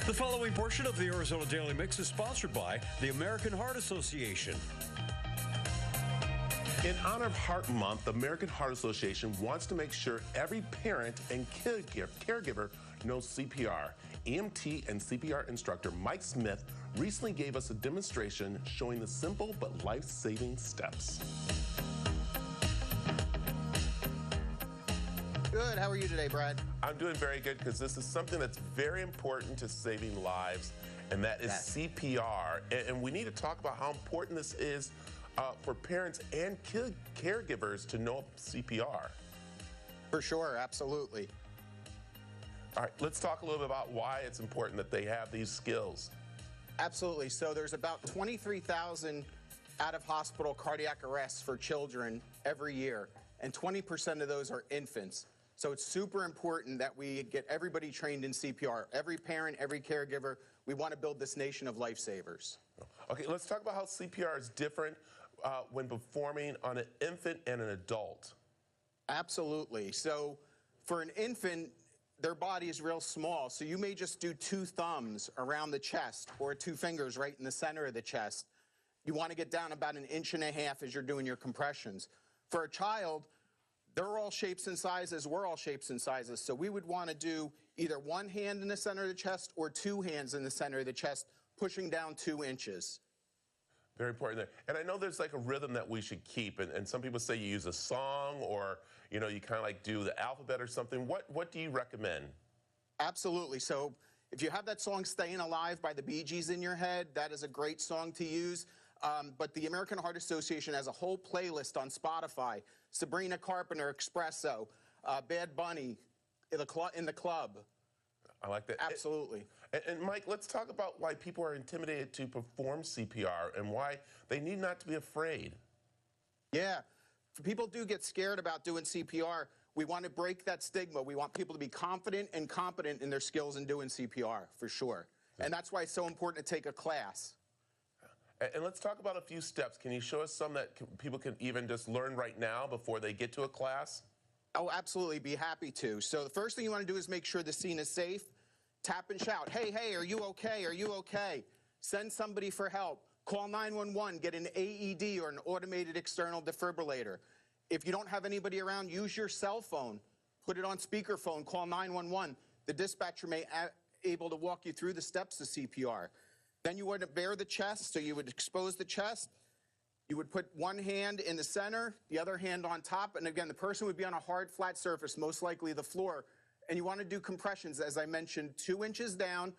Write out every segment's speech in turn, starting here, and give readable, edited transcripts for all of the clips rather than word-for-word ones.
The following portion of the Arizona Daily Mix is sponsored by the American Heart Association. In honor of Heart Month, the American Heart Association wants to make sure every parent and caregiver knows CPR. EMT and CPR instructor Mike Smith recently gave us a demonstration showing the simple but life-saving steps. Good. How are you today, Brad? I'm doing very good because this is something that's very important to saving lives, and that is CPR. And we need to talk about how important this is for parents and caregivers to know CPR. For sure, absolutely. All right, let's talk a little bit about why it's important that they have these skills. Absolutely. So there's about 23,000 out-of-hospital cardiac arrests for children every year, and 20% of those are infants. So it's super important that we get everybody trained in CPR. Every parent, every caregiver, we want to build this nation of lifesavers. Okay, let's talk about how CPR is different when performing on an infant and an adult. Absolutely. So for an infant, their body is real small, so you may just do 2 thumbs around the chest or 2 fingers right in the center of the chest. You want to get down about 1.5 inches as you're doing your compressions. For a child, they're all shapes and sizes, we're all shapes and sizes, so we would want to do either 1 hand in the center of the chest or 2 hands in the center of the chest, pushing down 2 inches. Very important there. And I know there's like a rhythm that we should keep, and some people say you use a song or, you know, you kind of like do the alphabet or something. What do you recommend? Absolutely. So if you have that song Staying Alive by the Bee Gees in your head, that is a great song to use. But the American Heart Association has a whole playlist on Spotify. Sabrina Carpenter, Espresso, Bad Bunny, in the Club. I like that. Absolutely. And Mike, let's talk about why people are intimidated to perform CPR and why they need not to be afraid. Yeah. People do get scared about doing CPR. We want to break that stigma. We want people to be confident and competent in their skills in doing CPR, for sure. And that's why it's so important to take a class. And let's talk about a few steps. Can you show us some that people can even just learn right now before they get to a class? Oh, absolutely. Be happy to. So the first thing you want to do is make sure the scene is safe. Tap and shout, hey, hey, are you okay? Are you okay? Send somebody for help. Call 911, get an AED or an automated external defibrillator. If you don't have anybody around, use your cell phone. Put it on speakerphone, call 911. The dispatcher may be able to walk you through the steps of CPR. Then you would bare the chest, so you would expose the chest. You would put 1 hand in the center, the other hand on top, and again, the person would be on a hard, flat surface, most likely the floor. And you want to do compressions, as I mentioned, 2 inches down,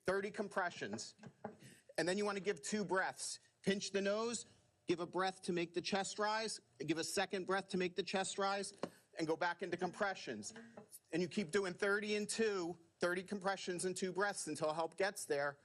30 compressions. And then you want to give 2 breaths. Pinch the nose, give a breath to make the chest rise, and give a second breath to make the chest rise, and go back into compressions. And you keep doing 30 and 2, 30 compressions and 2 breaths until help gets there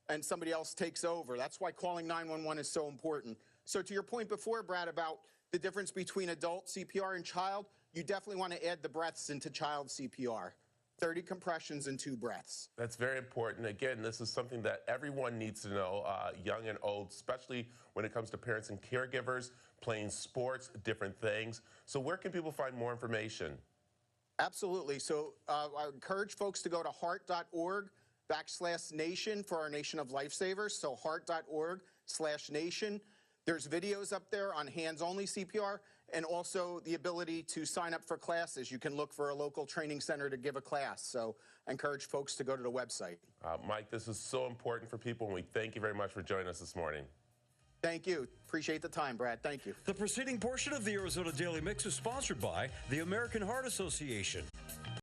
and somebody else takes over. That's why calling 911 is so important. So to your point before, Brad, about the difference between adult CPR and child, you definitely want to add the breaths into child CPR. 30 compressions and 2 breaths. That's very important. Again, this is something that everyone needs to know, young and old, especially when it comes to parents and caregivers, playing sports, different things. So where can people find more information? Absolutely. So I encourage folks to go to heart.org/nation for our nation of lifesavers. So heart.org/nation. There's videos up there on hands-only CPR and also the ability to sign up for classes. You can look for a local training center to give a class. So I encourage folks to go to the website. Mike, this is so important for people, and we thank you very much for joining us this morning. Thank you. Appreciate the time, Brad. Thank you. The preceding portion of the Arizona Daily Mix is sponsored by the American Heart Association.